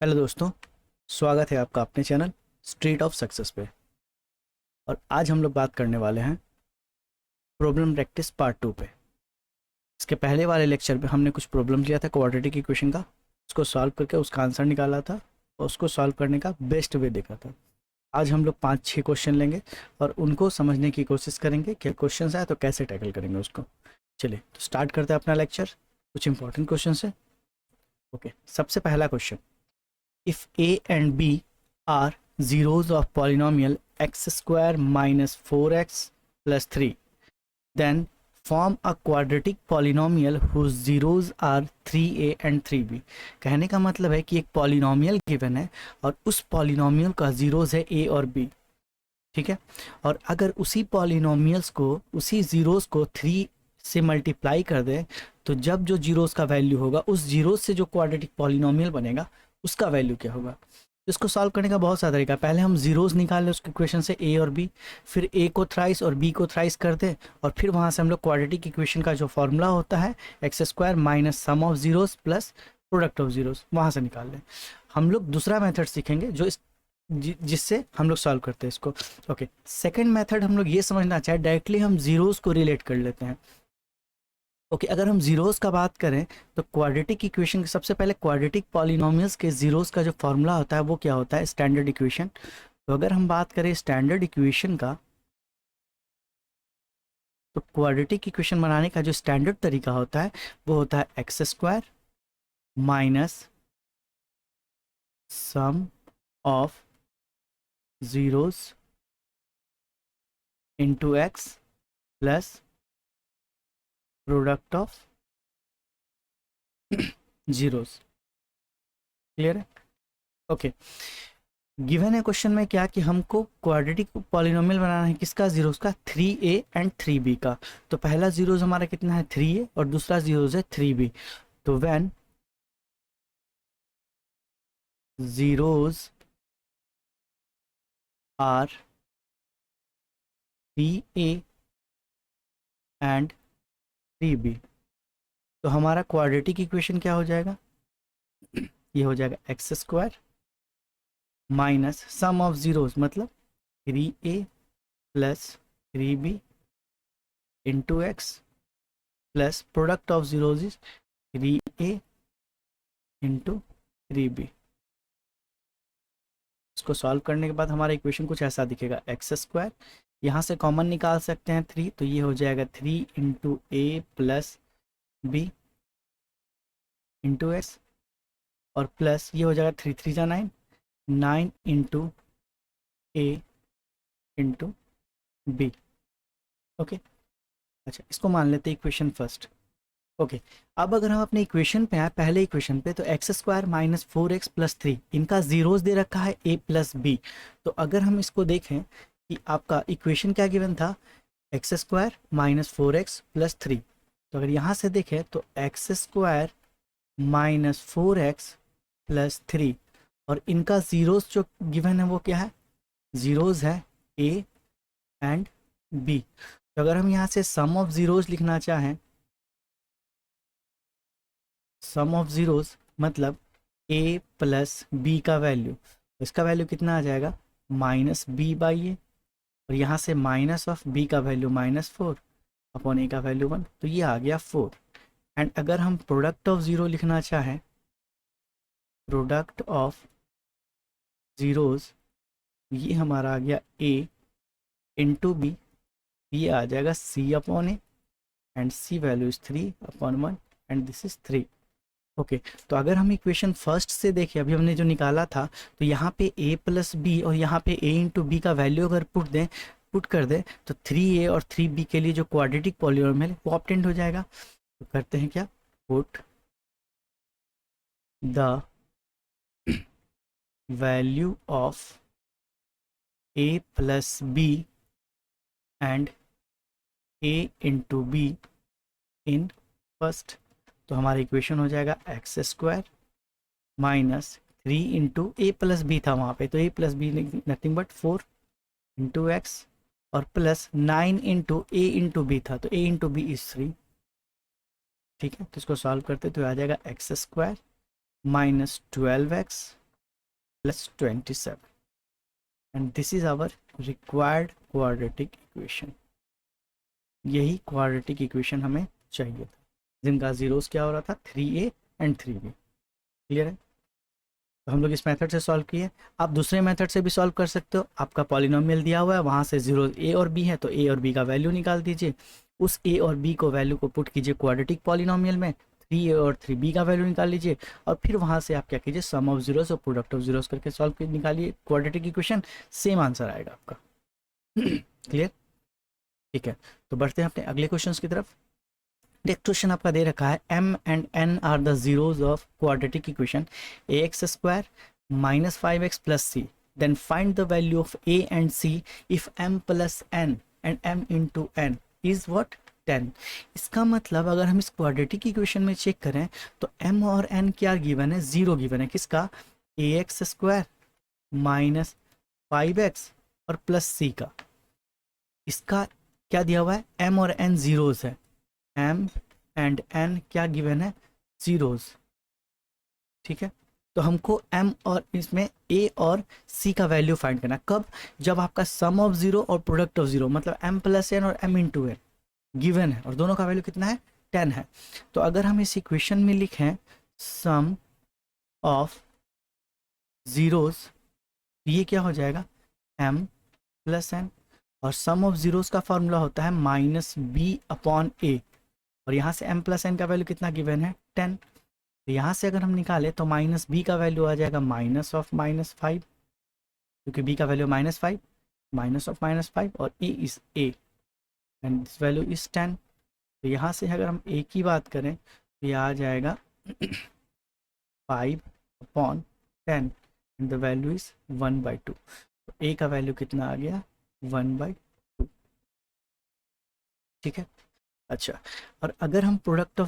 Hello दोस्तों, स्वागत है आपका अपने चैनल स्ट्रीट ऑफ सक्सेस पे। और आज हम लोग बात करने वाले हैं प्रॉब्लम प्रैक्टिस पार्ट 2 पे। इसके पहले वाले लेक्चर पे हमने कुछ प्रॉब्लम लिया था क्वाड्रेटिक इक्वेशन का, उसको सॉल्व करके उसका आंसर निकाला था और उसको सॉल्व करने का बेस्ट वे देखा था। आज हम लोग 5-6 क्वेश्चन लेंगे और उनको समझने की कोशिश करेंगे कि क्वेश्चन आए तो कैसे टैकल करेंगे उसको। चलिए तो स्टार्ट करते हैं अपना लेक्चर कुछ इंपॉर्टेंट क्वेश्चन से। ओके, सबसे पहला question, if a and b are zeros of polynomial x square minus 4x plus 3, then form a quadratic polynomial whose zeros are 3a and 3b। कहने का मतलब है कि एक पॉलिनोमियल गिवन है और उस पॉलिनोमियल का जीरोस है a और b। ठीक है, और अगर उसी पॉलिनोमियल्स को उसी जीरोस को 3 से मल्टीप्लाई कर दे तो जब जो जीरोस का वैल्यू होगा उस जीरोस से जो क्वाड्रेटिक पॉलिनोमियल बनेगा उसका वैल्यू क्या होगा। इसको सॉल्व करने का बहुत सारा तरीका है। पहले हम जीरोस निकाल लें उसके इक्वेशन से ए और बी, फिर ए को थ्राइस और बी को थ्राइस कर दें और फिर वहाँ से हम लोग क्वाड्रेटिक इक्वेशन का जो फॉर्मूला होता है x square minus sum of zeros plus product of zeros वहाँ से निकाल लें। हम लोग दूसरा मेथड सीखेंगे जो जिससे हम लोग सॉल्व करते हैं इसको। ओके, सेकंड मेथड हम लोग ये समझना चाहे डायरेक्टली हम जीरोस को रिलेट कर लेते हैं। ओके, अगर हम जीरोस का बात करें तो क्वाड्रेटिक इक्वेशन सबसे पहले क्वाड्रेटिक पॉलिनोमियल्स के जीरोस का जो फॉर्मूला होता है वो क्या होता है, स्टैंडर्ड इक्वेशन। तो अगर हम बात करें स्टैंडर्ड इक्वेशन का तो क्वाड्रेटिक इक्वेशन बनाने का जो स्टैंडर्ड तरीका होता है वो होता है x square minus sum of zeros into x plus product of zeros. Clear है? ओके, गिवन है क्वेश्चन में क्या कि हमको क्वाड्रेटिक पॉलिनोमियल बनाना है किसका, जीरोस का, 3a एंड 3b का। तो पहला जीरोस हमारा कितना है 3a और दूसरा जीरोस है 3b। तो when zeros are 3a and 3b तो हमारा क्वाड्रेटिक इक्वेशन क्या हो जाएगा, ये हो जाएगा x square minus sum of zeros मतलब 3a plus 3b into x plus product of zeros is 3a into 3b। इसको सॉल्व करने के बाद हमारा इक्वेशन कुछ ऐसा दिखेगा, एक्स स्क्वायर यहाँ से कॉमन निकाल सकते हैं 3 तो ये हो जाएगा 3 into A plus B into S और प्लस ये हो जाएगा 3 3 जा 9, 9 into A into B. Okay, अच्छा इसको मान लेते हैं इक्वेशन फर्स्ट। ओके, अब अगर हम अपने इक्वेशन पे आए पहले इक्वेशन पे तो x square minus 4x plus 3 इनका जीरोस दे रखा है a प्लस बी। तो अगर हम इसको देखें कि आपका इक्वेशन क्या गिवन था, x square minus 4x plus 3। तो अगर यहाँ से देखें तो x square minus 4x plus 3 और इनका जीरोस जो गिवन है वो क्या है, जीरोस है a एंड b। तो अगर हम यहाँ से सम ऑफ जीरोस लिखना चाहें, सम ऑफ जीरोस मतलब a प्लस बी का वैल्यू, इसका वैल्यू कितना आ जाएगा माइनस बी बाई ए और यहाँ से माइनस ऑफ बी का वैल्यू -4 अपॉन ए का वैल्यू 1 तो ये आ गया 4। एंड अगर हम प्रोडक्ट ऑफ ज़ीरो लिखना चाहें, प्रोडक्ट ऑफ ज़ीरोज़ ये हमारा आ गया a इंटू बी, ये आ जाएगा c upon A and c value is 3 upon 1 and this is 3। Okay, तो अगर हम इक्वेशन फर्स्ट से देखें अभी हमने जो निकाला था तो यहाँ पे a प्लस बी और यहाँ पे a इंटू बी का वैल्यू अगर पुट कर दें तो 3a और 3b के लिए जो क्वाड्रेटिक पॉलिनोमियल है वो ऑब्टेंड हो जाएगा। तो करते हैं क्या, put the value of a plus B and a into B in first. तो हमारा इक्वेशन हो जाएगा x square minus 3 into A plus B था वहाँ पे तो a plus B nothing but 4 into x और plus 9 into A into B था तो a इंटू बी इज 3। ठीक है, तो इसको सॉल्व करते तो आ जाएगा x square minus 12x plus 27 and this is our required quadratic equation. यही क्वाड्रेटिक इक्वेशन हमें चाहिए था, जिनका जीरोस क्या हो रहा था 3a एंड 3b। क्लियर है? तो हम लोग इस मेथड से सॉल्व किए। आप दूसरे मेथड से भी सॉल्व कर सकते हो। आपका पॉलिनोमियल दिया हुआ है, वहाँ से जीरो ए और बी है, तो ए और बी का वैल्यू निकाल दीजिए। उस ए और बी को वैल्यू को पुट कीजिए क्वाड्रेटिक पॉलिनोमियल में, 3a और 3b का वैल्यू निकाल लीजिए, और फिर वहाँ से आप क्या कीजिए, सम ऑफ जीरोस और प्रोडक्ट ऑफ जीरोस करके सॉल्व कर निकालिए क्वाड्रेटिक इक्वेशन। सेम आंसर आएगा आपका। क्लियर? ठीक है, तो बढ़ते हैं अपने अगले क्वेश्चन की तरफ। नेक्स्ट क्वेश्चन आपका दे रखा है m and n are the zeros of quadratic equation ax square minus 5x plus C, then find the value of a and c if m plus n and m into n is what 10। इसका मतलब अगर हम इस quadratic equation में check करें तो m और n क्या गिवन है, जीरो गिवन है। किसका? ax स्क्वायर माइनस 5x और प्लस सी का। इसका क्या दिया हुआ है, m और n जीरोज है, m एंड n क्या गिवन है, जीरोज। ठीक है, तो हमको m और इसमें a और c का वैल्यू फाइंड करना। कब? जब आपका सम ऑफ जीरो और प्रोडक्ट ऑफ जीरो, मतलब m प्लस n और m इंटू n गिवन है और दोनों का वैल्यू कितना है, 10 है। तो अगर हम इस इक्वेशन में लिखें सम ऑफ जीरोज, ये क्या हो जाएगा, m प्लस n, और सम ऑफ जीरोज का फॉर्मूला होता है माइनस बी अपॉन ए, और यहाँ से m प्लस n का वैल्यू कितना गिवन है, 10। तो यहाँ से अगर हम निकालें तो माइनस b का वैल्यू आ जाएगा माइनस ऑफ माइनस 5, क्योंकि b का वैल्यू -5, माइनस ऑफ -5, और a is a and this value is 10। तो यहाँ से अगर हम a की बात करें तो यह आ जाएगा 5 upon 10 and the value is 1/2। तो a का वैल्यू कितना आ गया, 1/2। ठीक है, अच्छा, और अगर हम प्रोडक्ट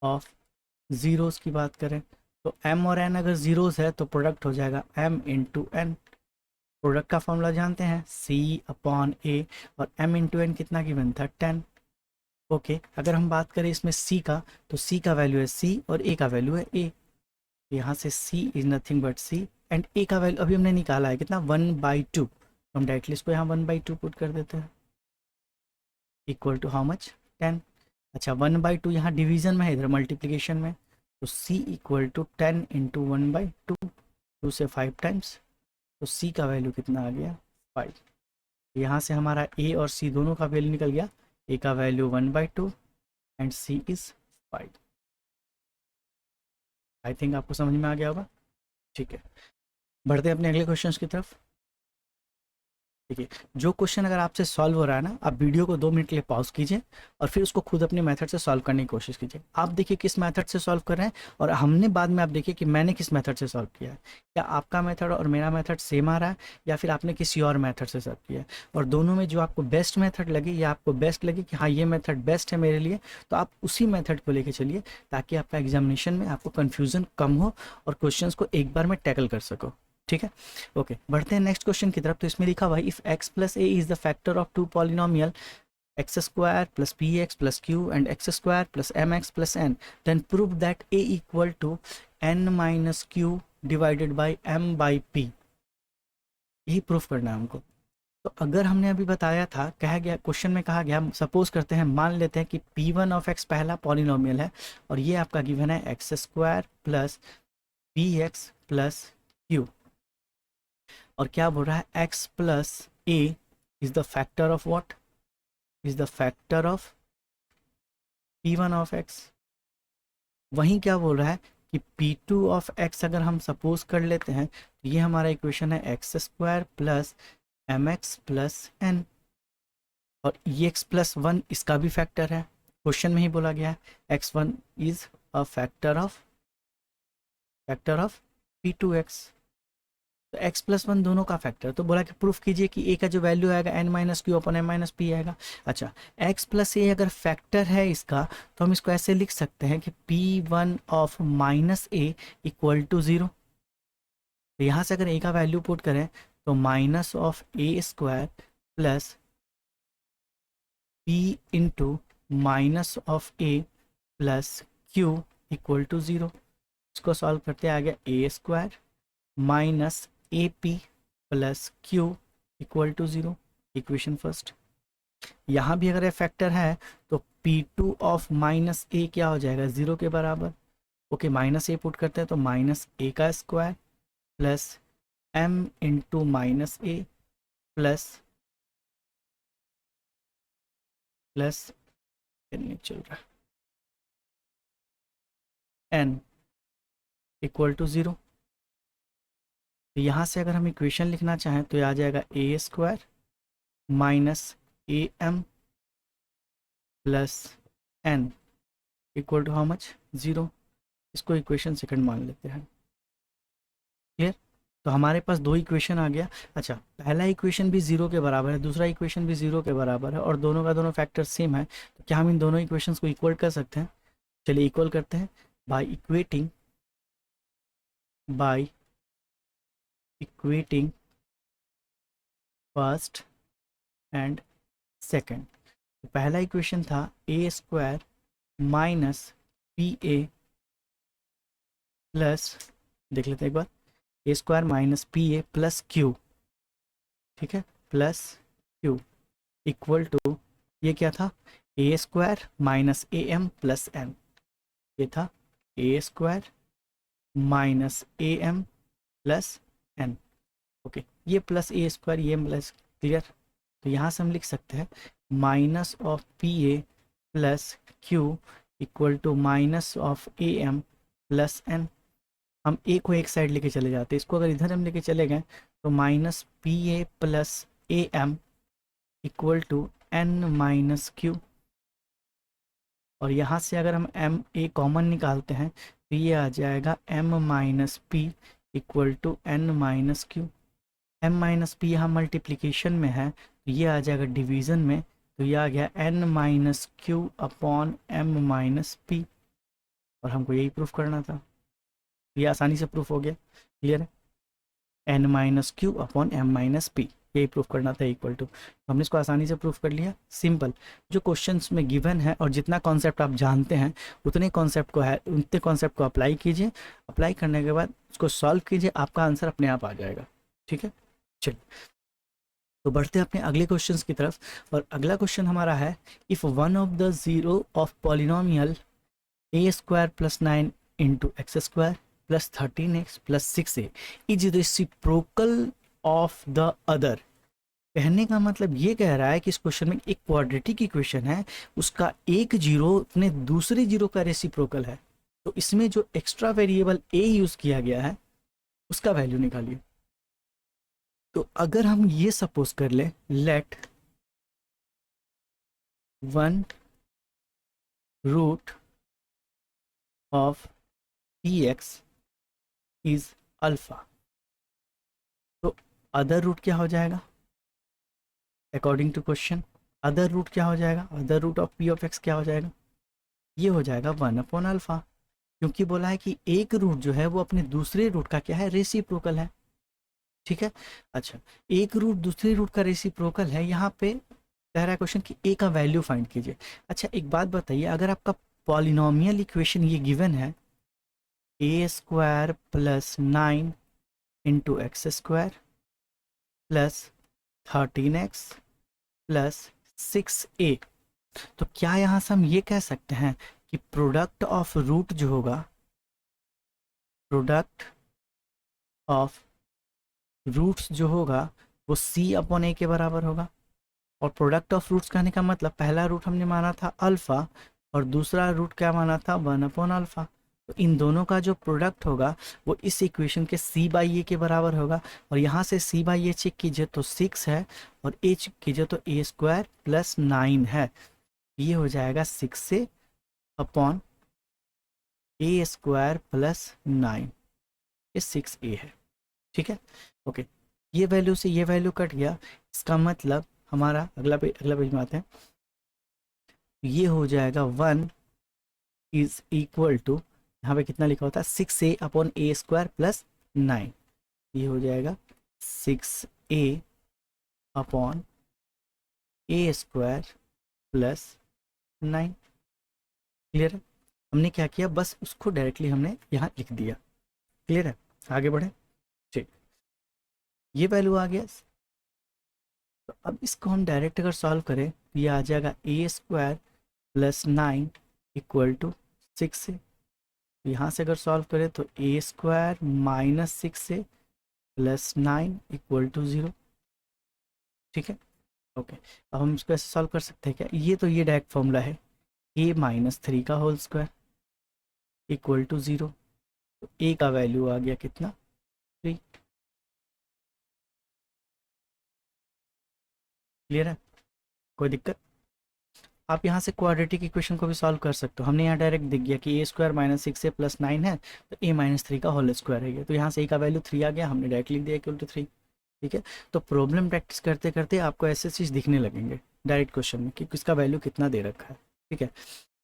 ऑफ ज़ीरोज़ की बात करें तो m और n अगर ज़ीरोज़ है तो प्रोडक्ट हो जाएगा m इंटू n। प्रोडक्ट का फॉर्मूला जानते हैं, c अपॉन a, और m इंटू n कितना गिवन था, 10। ओके, अगर हम बात करें इसमें c का, तो c का वैल्यू है c और a का वैल्यू है a। यहाँ से c is nothing but c and a का वैल्यू अभी हमने निकाला है कितना, 1/2। हम डायरेक्टली इसको यहाँ 1/2 पुट कर देते हैं, इक्वल टू हाउ मच, 10। अच्छा, 1/2 यहाँ डिवीजन में है, इधर मल्टीप्लिकेशन में, तो c इक्वल टू 10 इंटू 1/2, 2 से 5 टाइम्स, तो c का वैल्यू कितना आ गया, 5। यहाँ से हमारा a और c दोनों का वैल्यू निकल गया, a का value 1/2 and c is 5। I think आपको समझ में आ गया होगा। ठीक है, बढ़ते हैं अपने अगले क्वेश्चन की तरफ। ठीक है, जो क्वेश्चन अगर आपसे सॉल्व हो रहा है ना, आप वीडियो को 2 मिनट के लिए पॉज कीजिए और फिर उसको खुद अपने मेथड से सॉल्व करने की कोशिश कीजिए। आप देखिए किस मेथड से सॉल्व कर रहे हैं, और हमने बाद में आप देखिए कि मैंने किस मेथड से सॉल्व किया है। क्या आपका मेथड और मेरा मेथड सेम आ रहा है, या फिर आपने किसी और मेथड से सॉल्व किया है, और दोनों में जो आपको बेस्ट मेथड लगे या आपको बेस्ट लगे कि हाँ ये मेथड बेस्ट है मेरे लिए, तो आप उसी मेथड को लेके चलिए, ताकि आपका एग्जामिनेशन में आपको कन्फ्यूज़न कम हो और क्वेश्चन को एक बार में टैकल कर सको। ठीक है, ओके, बढ़ते हैं नेक्स्ट क्वेश्चन की तरफ। तो इसमें लिखा हुआ है if x plus A is the factor of two polynomial x square plus P x plus Q and x square plus M x plus N, then prove that a equal to n minus Q divided by m by p। यही proof करना है हमको। तो अगर हमने अभी बताया था, कहा गया क्वेश्चन में, कहा गया सपोज करते हैं, मान लेते हैं कि p1 ऑफ x पहला पॉलिनोमियल है और ये आपका गिवन है x square plus P x plus Q, और क्या बोल रहा है, x plus A is the factor of what, is the factor of p1 of x। वहीं क्या बोल रहा है कि p2 ऑफ x अगर हम सपोज कर लेते हैं तो ये हमारा इक्वेशन है x square plus M x plus N, और ये x प्लस 1 इसका भी फैक्टर है, क्वेश्चन में ही बोला गया है x1 is a factor of p2x। तो x प्लस 1 दोनों का फैक्टर, तो बोला कि प्रूफ कीजिए कि a का जो वैल्यू आएगा n minus Q upon m minus P आएगा। अच्छा, x प्लस ए अगर फैक्टर है इसका, तो हम इसको ऐसे लिख सकते हैं कि p1 of minus A equal to 0। तो यहाँ से अगर a का वैल्यू पुट करें तो minus of A square plus p into minus of A plus Q equal to 0। इसको सॉल्व करते आ गया A square minus A P plus Q equal to 0, equation first. यहाँ भी अगर ये फैक्टर है तो P2 ऑफ माइनस ए क्या हो जाएगा, 0 के बराबर। ओके, माइनस ए पुट करते हैं तो माइनस ए का square plus m into minus A plus नहीं चल रहा n इक्वल टू 0। तो यहाँ से अगर हम इक्वेशन लिखना चाहें तो ये आ जाएगा A square minus A M plus n equal to how much, 0। इसको इक्वेशन सेकंड मान लेते हैं। क्लियर? तो हमारे पास दो इक्वेशन आ गया। अच्छा, पहला इक्वेशन भी 0 के बराबर है, दूसरा इक्वेशन भी 0 के बराबर है और दोनों का दोनों फैक्टर सेम है। तो क्या हम इन दोनों इक्वेशंस को इक्वल कर सकते हैं? चलिए इक्वल करते हैं by equating first and second. तो पहला इक्वेशन था A square minus P A plus, देख लेते हैं एक बार, A square minus P A plus Q, ठीक है, प्लस क्यू इक्वल टू, ये क्या था, A square minus A M plus N. ये था A square minus A M plus N. Okay, ये प्लस ए स्क्वायर, ये प्लस, क्लियर? तो यहाँ से हम लिख सकते हैं minus of P A plus Q equal to minus of A M plus N. हम ए को एक साइड लेके चले जाते हैं, इसको अगर इधर हम लेके चले गए तो minus P A plus A M equal to N minus Q. और यहाँ से अगर हम एम ए कॉमन निकालते हैं तो ये आ जाएगा M minus P equal to N minus Q. M minus P यहाँ मल्टीप्लीकेशन में है तो ये आ जाएगा डिवीज़न में, तो ये आ गया N minus Q upon M minus P. और हमको यही प्रूफ करना था, ये आसानी से प्रूफ हो गया। क्लियर है? N minus Q upon M minus P, यही प्रूफ करना था इक्वल टू। तो हमने इसको आसानी से प्रूफ कर लिया। सिंपल, जो क्वेश्चंस में गिवन है और जितना कॉन्सेप्ट आप जानते हैं उतने कॉन्सेप्ट को अप्लाई कीजिए। अप्लाई करने के बाद उसको सॉल्व कीजिए, आपका आंसर अपने आप आ जाएगा। ठीक है, चलिए तो बढ़ते हैं अपने अगले क्वेश्चंस की तरफ। और अगला क्वेश्चन हमारा है, if one of the zero of polynomial A square plus 9 into X square plus 13x plus 6a is reciprocal of the other. कहने का मतलब ये कह रहा है कि इस क्वेश्चन में एक क्वाड्रेटिक इक्वेशन है, उसका एक जीरो अपने दूसरे जीरो का रेसिप्रोकल है, तो इसमें जो एक्स्ट्रा वेरिएबल a यूज किया गया है उसका वैल्यू निकालिए। तो अगर हम ये सपोज कर ले, let 1 root of px is alpha, तो अदर रूट क्या हो जाएगा according to question? Other root क्या हो जाएगा, other root of P of X क्या हो जाएगा? ये हो जाएगा 1 अपॉन अल्फा, क्योंकि बोला है कि एक रूट जो है वो अपने दूसरे रूट का क्या है, रेसिप्रोकल है। ठीक है, अच्छा, एक रूट दूसरे रूट का रेसिप्रोकल है, यहाँ पे कह रहा है क्वेश्चन कि ए का वैल्यू फाइंड कीजिए। अच्छा, एक बात बताइए, अगर आपका पॉलिनोमियल इक्वेशन ये गिवन है A square plus 9 into X square plus 13x plus 6a, तो क्या यहाँ से हम ये कह सकते हैं कि प्रोडक्ट ऑफ रूट जो होगा, प्रोडक्ट ऑफ रूट्स जो होगा वो c अपॉन a के बराबर होगा? और प्रोडक्ट ऑफ रूट्स कहने का मतलब पहला रूट हमने माना था अल्फा और दूसरा रूट क्या माना था, 1 अपॉन अल्फा। तो इन दोनों का जो प्रोडक्ट होगा वो इस इक्वेशन के c बाई ए के बराबर होगा। और यहाँ से c बाई ए चेक कीजिए तो 6 है और a चेक कीजिए तो a स्क्वायर प्लस 9 है, ये हो जाएगा 6a अपॉन ए स्क्वायर प्लस 9, ये 6a है। ठीक है, ओके, ये वैल्यू से ये वैल्यू कट गया, इसका मतलब हमारा अगला पेज में आते हैं, ये हो जाएगा 1 इज इक्वल टू, यहाँ पे कितना लिखा होता है 6a अपॉन ए स्क्वायर प्लस 9, ये हो जाएगा 6a अपॉन ए स्क्वायर प्लस 9। क्लियर है? हमने क्या किया, बस उसको डायरेक्टली हमने यहाँ लिख दिया। क्लियर है, आगे बढ़े। ठीक, ये वैल्यू आ गया। तो अब इसको हम डायरेक्ट अगर सॉल्व करें तो ये आ जाएगा a² + 9 = 6 है। यहाँ से अगर सॉल्व करें तो a² - 6 + 9 = 0। ठीक है, ओके। अब हम इसको ऐसे सॉल्व कर सकते हैं क्या, ये डायरेक्ट फॉर्मूला है, a - 3 का होल स्क्वायर = 0। तो a का वैल्यू आ गया कितना, 3। क्लियर है, कोई दिक्कत। आप यहाँ से क्वाड्रेटिक इक्वेशन को भी सॉल्व कर सकते हो। हमने यहाँ डायरेक्ट दिख गया कि a² - 6 + 9 है, तो a - 3 का होल स्क्वायर है ये। तो यहाँ से a का वैल्यू 3 आ गया, हमने डायरेक्ट लिख दिया = 3। ठीक है, तो प्रॉब्लम प्रैक्टिस करते करते आपको ऐसे चीज़ दिखने लगेंगे डायरेक्ट क्वेश्चन में कि किसका वैल्यू कितना दे रखा है। ठीक है,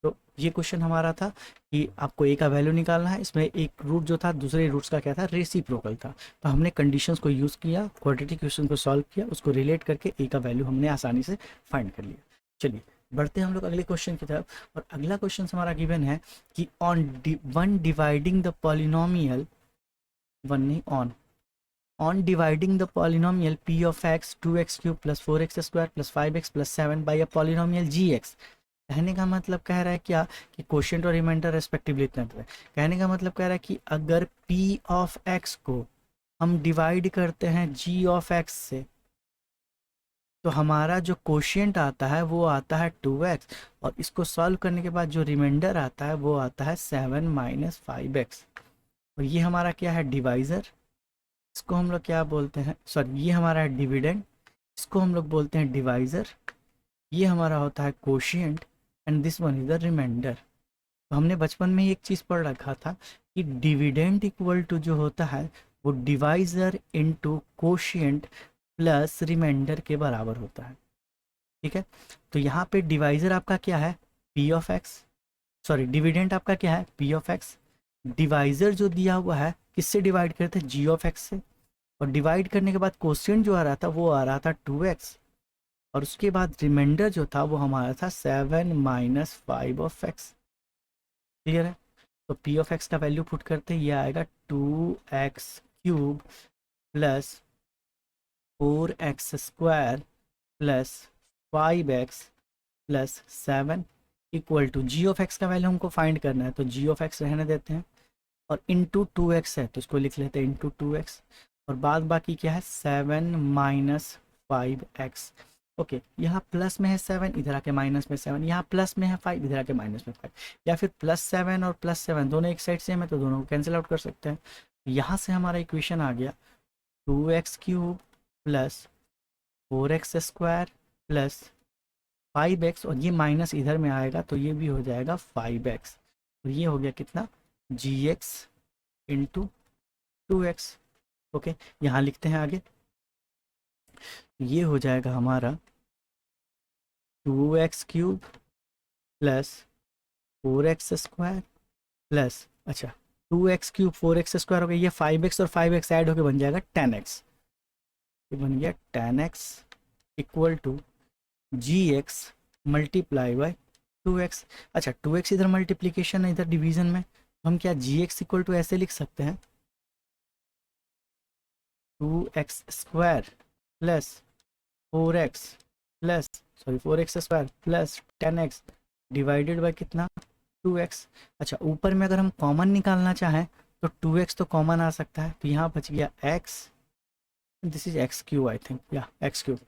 तो ये क्वेश्चन हमारा था कि आपको a का वैल्यू निकालना है। इसमें एक रूट जो था दूसरे रूट्स का क्या था, रेसिप्रोकल था। तो हमने कंडीशंस को यूज़ किया, क्वाड्रेटिक इक्वेशन को सॉल्व किया, उसको रिलेट करके a का वैल्यू हमने आसानी से फाइंड कर लिया। चलिए बढ़ते हैं हम लोग अगले क्वेश्चन की तरफ। और अगला क्वेश्चन हमारा गिवन है कि one dividing the polynomial, one नहीं on dividing the polynomial p of x 2x³ + 4x² + 5x + 7 by a polynomial gx। कहने का मतलब कह रहा है क्या कि क्वोशिएंट और रिमाइंडर रेस्पेक्टिवली इतना है। कहने का मतलब कह रहा है कि अगर p of x को हम डिवाइड करते हैं g of x से, तो हमारा जो क्वोशिएंट आता है वो आता है 2x, और इसको सॉल्व करने के बाद जो रिमाइंडर आता है वो आता है 7 - 5x। और ये हमारा क्या है, डिवाइज़र। इसको हम लोग क्या बोलते हैं, सॉरी ये हमारा है डिविडेंड, इसको हम लोग बोलते हैं डिवाइज़र। ये हमारा होता है quotient and this one is the remainder. तो हमने बचपन में ही एक चीज़ पढ़ रखा था कि डिविडेंड इक्वल टू जो होता है वो divisor into quotient plus remainder के बराबर होता है। ठीक है, तो यहाँ पे डिवाइज़र आपका क्या है, p of x, sorry dividend आपका क्या है, p of x। डिवाइज़र जो दिया हुआ है किससे डिवाइड करते हैं, g of x से। और डिवाइड करने के बाद क्वोशिएंट जो आ रहा था वो आ रहा था 2x, और उसके बाद रिमाइंडर जो था वो हमारा था 7 - 5 of x। क्लियर है, तो p of x का वैल्यू पुट करते ये आएगा 2x³ + 4x² + 5x + 7 = g of x का वैल्यू हमको फाइंड करना है, तो g of x रहने देते हैं, और इंटू 2x है तो इसको लिख लेते हैं इंटू 2x, और बाद बाकी क्या है 7 - 5x। ओके, यहाँ प्लस में है 7, इधर आके माइनस में 7, यहाँ प्लस में है 5, इधर आके माइनस में 5, या फिर +7 और +7 दोनों एक साइड सेम है तो दोनों को कैंसिल आउट कर सकते हैं। यहाँ से हमारा इक्वेशन आ गया 2x³ + 4x² + 5x, और ये माइनस इधर में आएगा तो ये भी हो जाएगा 5x, और ये हो गया कितना, gx इंटू 2x। ओके, यहाँ लिखते हैं आगे, ये हो जाएगा हमारा 2x³ + 4x² प्लस, अच्छा 2x³ 4x² हो गया, ये 5x और 5x ऐड होकर बन जाएगा 10x। ये बन गया 10x = gx × 2x। अच्छा 2x इधर मल्टीप्लीकेशन है, इधर डिवीजन में, तो हम क्या gx = ऐसे लिख सकते हैं 2x² + 4x + 4x² + 10x divided by कितना, 2x। अच्छा ऊपर में अगर हम कॉमन निकालना चाहें तो 2x तो कॉमन आ सकता है, तो यहाँ बच गया x, this is x³ I think, या x³,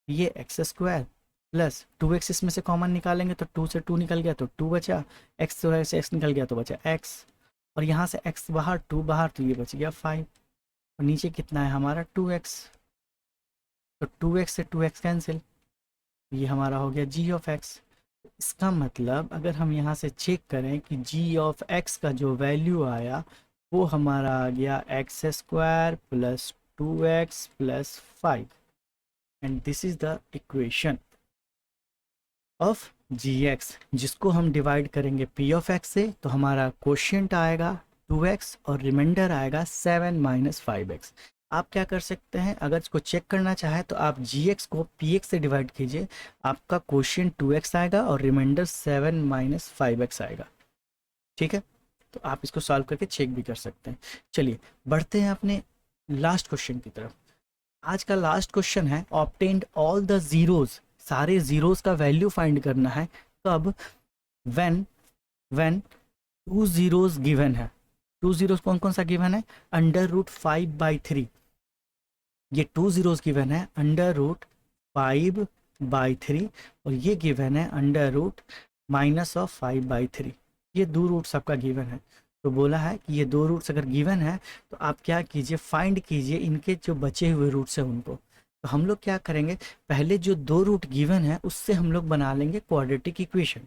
ये x² प्लस 2x इसमें से कॉमन निकालेंगे तो 2 से 2 निकल गया तो 2 बचा, x से x निकल गया तो बचा x, और यहाँ से x बाहर 2 बाहर, तो ये बच गया 5, और नीचे कितना है हमारा 2x, तो 2x से 2x कैंसिल, ये हमारा हो गया g of x। इसका मतलब अगर हम यहाँ से चेक करें कि g of x का जो वैल्यू आया वो हमारा आ गया x² + 2x + 5, and this is the equation of gx, जिसको हम डिवाइड करेंगे p of x से, तो हमारा क्वोशिएंट आएगा 2x और रिमाइंडर आएगा 7 - 5x। आप क्या कर सकते हैं, अगर इसको चेक करना चाहे तो आप gx को px से डिवाइड कीजिए, आपका क्वोशिएंट 2x आएगा और रिमाइंडर 7 - 5x आएगा। ठीक है, तो आप इसको सॉल्व करके चेक भी कर सकते हैं। चलिए बढ़ते हैं अपने लास्ट क्वेश्चन की तरफ। आज का लास्ट क्वेश्चन है ऑब्टेन्ड ऑल द जीरोज, सारे जीरोज का वैल्यू फाइंड करना है। कब? When when two zeros given है। टू जीरोज कौन कौन सा गिवन है? √5/3, ये टू जीरोज गिवन है √5/3, और ये गिवन है √-5/3। ये दो रूट्स आपका गिवन है। तो बोला है कि ये दो रूट्स अगर गिवन है तो आप क्या कीजिए, फाइंड कीजिए इनके जो बचे हुए रूट्स हैं उनको। तो हम लोग क्या करेंगे, पहले जो दो रूट गिवन है उससे हम लोग बना लेंगे क्वाड्रेटिक इक्वेशन,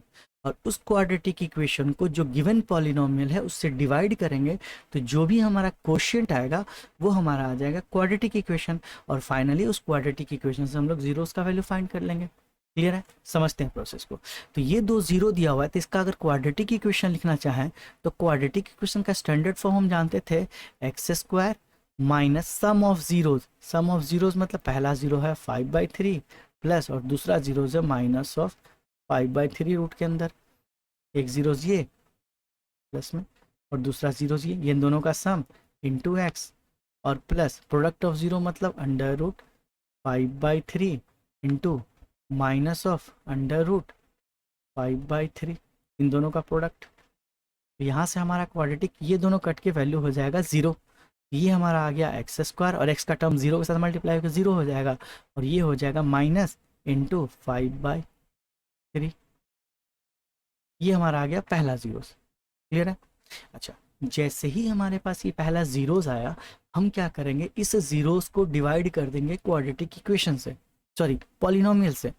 और उस क्वाड्रेटिक इक्वेशन को जो गिवन पॉलिनोमियल है उससे डिवाइड करेंगे, तो जो भी हमारा क्वोशिएंट आएगा वो हमारा आ जाएगा क्वाड्रेटिक इक्वेशन, और फाइनली उस क्वाड्रेटिक इक्वेशन से हम लोग जीरोस का वैल्यू फाइंड कर लेंगे। क्लियर है? समझते हैं प्रोसेस को। तो ये दो जीरो दिया हुआ है, तो इसका अगर क्वाड्रेटिक इक्वेशन लिखना चाहें तो क्वाड्रेटिक इक्वेशन का स्टैंडर्ड फॉर्म हम जानते थे x² minus sum of zeros. Sum of zeros मतलब पहला जीरो है 5/3 प्लस, और दूसरा जीरोज है माइनस ऑफ 5/3 रूट के अंदर। एक जीरोज ये प्लस में, और दूसरा जीरोज ये, इन दोनों का सम इंटू एक्स, और प्लस प्रोडक्ट ऑफ जीरो मतलब √5/3 इंटू माइनस ऑफ √5/3, इन दोनों का प्रोडक्ट। यहाँ से हमारा क्वाड्रेटिक ये दोनों कट के वैल्यू हो जाएगा 0। ये हमारा आ गया x², और x का टर्म 0 के साथ मल्टीप्लाई होकर 0 हो जाएगा, और ये हो जाएगा माइनस इंटू 5/3। ये हमारा आ गया पहला जीरोस। क्लियर है? अच्छा, जैसे ही हमारे पास ये पहला जीरोस आया, हम क्या करेंगे, इस जीरोस को डिवाइड कर देंगे क्वाड्रेटिक इक्वेशन से, सॉरी पॉलिनोमियल से,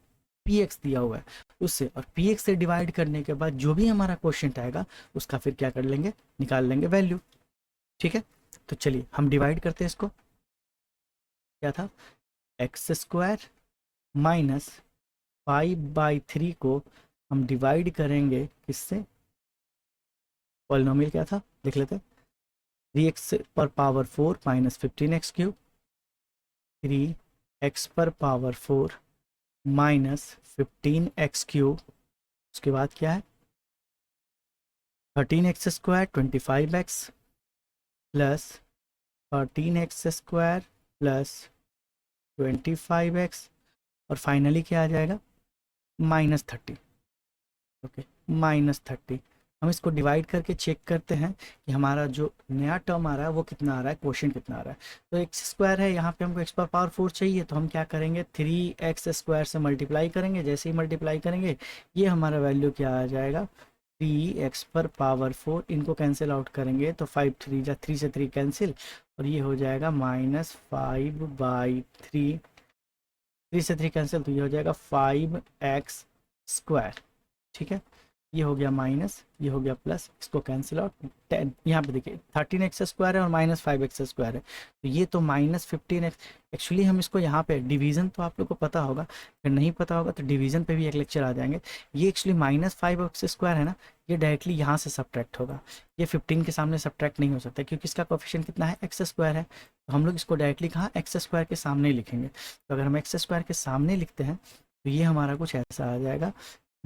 px दिया हुआ है उससे, और px से डिवाइड करने के बाद जो भी हमारा क्वोशिएंट आएगा उसका फिर क्या कर लेंगे, निकाल लेंगे वैल्यू। ठीक है, तो चलिए हम डिवाइड करते हैं इसको। क्या था? x² माइनस 5/3 को हम डिवाइड करेंगे किससे? पॉलिनोमियल क्या था देख लेते हैं। 3x⁴ minus 15x³ 3x⁴ minus 15x³, उसके बाद क्या है 13x² 25x plus 13x² plus 25x, और फाइनली क्या आ जाएगा -30। ओके, -30। हम इसको डिवाइड करके चेक करते हैं कि हमारा जो नया टर्म आ रहा है वो कितना आ रहा है, क्वोशिएंट कितना आ रहा है। तो x² है, यहाँ पे हमको x⁴ चाहिए, तो हम क्या करेंगे 3x² से मल्टीप्लाई करेंगे। जैसे ही मल्टीप्लाई करेंगे ये हमारा वैल्यू क्या आ जाएगा 3x⁴, इनको कैंसिल आउट करेंगे तो 5×3 या 3 से 3 कैंसिल, और ये हो जाएगा -5/3। 3 से 3 कैंसिल, तो ये हो जाएगा 5x²। ठीक है, ये हो गया माइनस, ये हो गया प्लस, इसको कैंसिल आउट। 10 यहाँ पे देखिए 13x² है और -5x² है, तो ये तो -15x। एक्चुअली हम इसको यहाँ पे डिवीजन तो आप लोग को पता होगा, अगर नहीं पता होगा तो डिवीजन पे भी एक लेक्चर आ जाएंगे। ये एक्चुअली -5x² है ना, ये डायरेक्टली यहाँ से सब्ट्रैक्ट होगा। ये 15 के सामने सब्ट्रैक्ट नहीं हो सकता क्योंकि इसका कोफिशिएंट कितना है x² है, तो हम लोग इसको डायरेक्टली कहाँ x² के सामने ही लिखेंगे। तो अगर हम x² के सामने लिखते हैं तो ये हमारा कुछ ऐसा आ जाएगा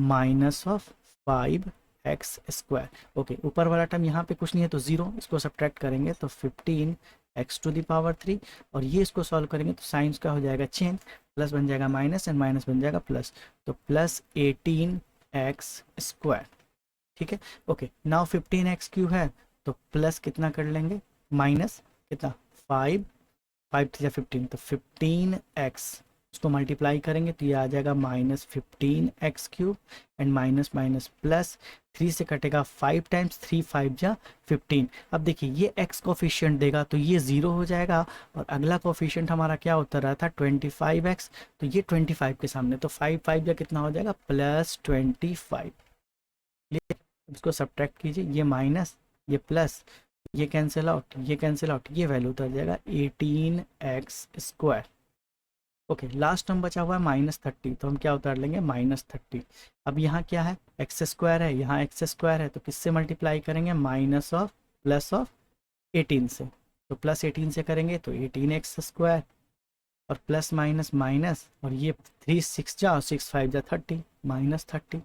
-5x²। ओके, ऊपर वाला टर्म यहाँ पे कुछ नहीं है तो 0, इसको सब्ट्रैक्ट करेंगे तो 15x⁴, और ये इसको सॉल्व करेंगे तो साइंस का हो जाएगा चेंज, प्लस बन जाएगा माइनस एंड माइनस बन जाएगा प्लस, तो +18x²। ठीक है, ओके, नाउ 15x³ है तो प्लस कितना कर लेंगे, माइनस कितना 5, 5 या 15, तो 15x, उसको मल्टीप्लाई करेंगे तो ये आ जाएगा -15x³ and minus minus plus 3 से कटेगा 5 टाइम्स 3 5 जा 15। अब देखिए ये x कोफिशिएंट देगा तो ये 0 हो जाएगा, और अगला कोफिशिएंट हमारा क्या उतर रहा था 25x, तो ये 25 के सामने, तो 5 5 जा कितना हो जाएगा +25। इसको सब्ट्रैक्ट कीजिए, ये माइनस ये प्लस, ये कैंसिल आउट, ये कैंसिल आउट, ये वैल्यू उतर जाएगा 18x²। ओके, लास्ट टर्म बचा हुआ है -30, तो हम क्या उतार लेंगे -30। अब यहाँ क्या है x² है, यहाँ x² है, तो किससे मल्टीप्लाई करेंगे माइनस ऑफ प्लस ऑफ 18 से, तो +18 से करेंगे तो 18x², और प्लस माइनस माइनस, और ये 3 6 जा और 6 5 जा 30, -30।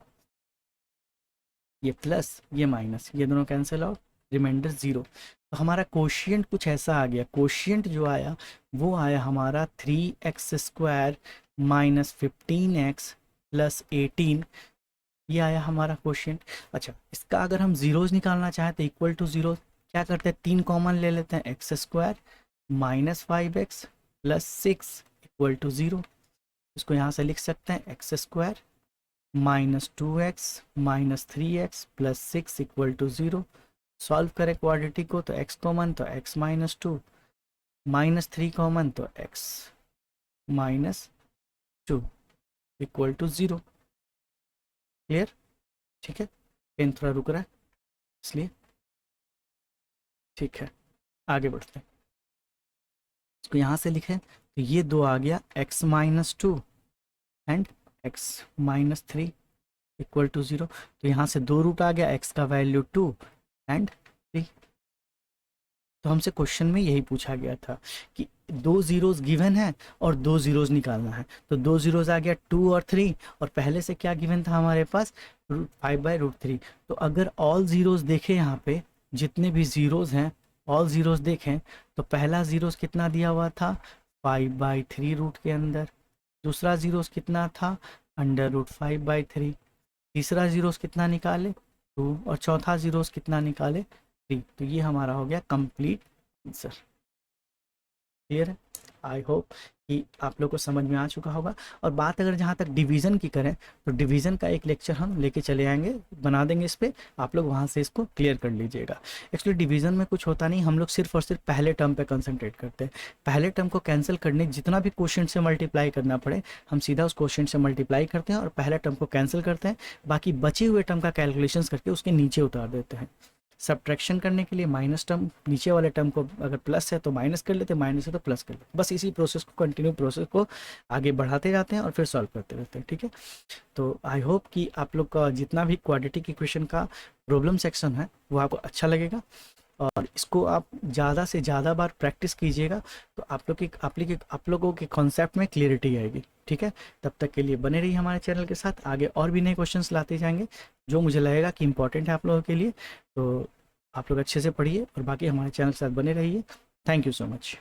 ये प्लस ये माइनस, ये दोनों कैंसिल आउट, रिमाइंडर 0। तो हमारा कोशिएंट कुछ ऐसा आ गया, कोशिएंट जो आया वो आया हमारा 3x² माइनस 15x प्लस 18, ये आया हमारा कोशिएंट। अच्छा, इसका अगर हम जीरोज निकालना चाहें तो इक्वल टू जीरो क्या करते हैं, 3 कॉमन ले लेते हैं, x² minus 5x plus 6 equal to 0। इसको यहाँ से लिख सकते हैं x² minus 2x minus 3x plus 6 equal to 0। Solve करें क्वाड्रेटिक को तो x कॉमन तो x माइनस 2, माइनस 3 कॉमन तो x minus 2 equal to 0। Clear? ठीक है, पेन थोड़ा रुक रहा है इसलिए, ठीक है आगे बढ़ते हैं। इसको यहाँ से लिखें तो ये 2 आ गया x minus 2 and x minus 3 equal to 0। तो यहाँ से 2 रूट आ गया, x का वैल्यू 2 एंड 3। तो हमसे क्वेश्चन में यही पूछा गया था कि 2 जीरोज गिवन है और 2 जीरोज निकालना है। तो 2 जीरोज आ गया 2 और 3, और पहले से क्या गिवन था हमारे पास, √5/√3। तो अगर ऑल जीरोज देखें यहाँ पे, जितने भी जीरोज हैं ऑल जीरोज देखें तो पहला जीरोज कितना दिया हुआ था, 5/3 रूट के अंदर। दूसरा जीरोज कितना था, √5/3। तीसरा जीरोज कितना निकाले, 2, और चौथा जीरोज कितना निकाले, 3। तो ये हमारा हो गया कंप्लीट आंसर। क्लियर है? आई होप कि आप लोग को समझ में आ चुका होगा। और बात अगर जहाँ तक डिवीज़न की करें तो डिवीज़न का एक लेक्चर हम लेके चले आएंगे, बना देंगे इस पर, आप लोग वहाँ से इसको क्लियर कर लीजिएगा। एक्चुअली डिवीज़न में कुछ होता नहीं, हम लोग सिर्फ और सिर्फ पहले टर्म पे कंसंट्रेट करते हैं। पहले टर्म को कैंसिल करने जितना भी क्वेश्चन से मल्टीप्लाई करना पड़े हम सीधा उस क्वेश्चन से मल्टीप्लाई करते हैं और पहले टर्म को कैंसिल करते हैं, बाकी बचे हुए टर्म का कैलकुलेशन करके उसके नीचे उतार देते हैं। सब्ट्रैक्शन करने के लिए माइनस टर्म, नीचे वाले टर्म को अगर प्लस है तो माइनस कर लेते हैं, माइनस है तो प्लस कर लेते हैं। बस इसी प्रोसेस को, कंटिन्यू प्रोसेस को आगे बढ़ाते जाते हैं और फिर सॉल्व करते रहते हैं। ठीक है, तो आई होप कि आप लोग का जितना भी क्वाड्रेटिक इक्वेशन का प्रॉब्लम सेक्शन है वो आपको अच्छा लगेगा, और इसको आप ज़्यादा से ज़्यादा बार प्रैक्टिस कीजिएगा तो आप लोगों के कॉन्सेप्ट में क्लियरिटी आएगी। ठीक है, तब तक के लिए बने रहिए हमारे चैनल के साथ, आगे और भी नए क्वेश्चंस लाते जाएंगे जो मुझे लगेगा कि इंपॉर्टेंट है आप लोगों के लिए। तो आप लोग अच्छे से पढ़िए और बाकी हमारे चैनल के साथ बने रहिए। Thank you so much.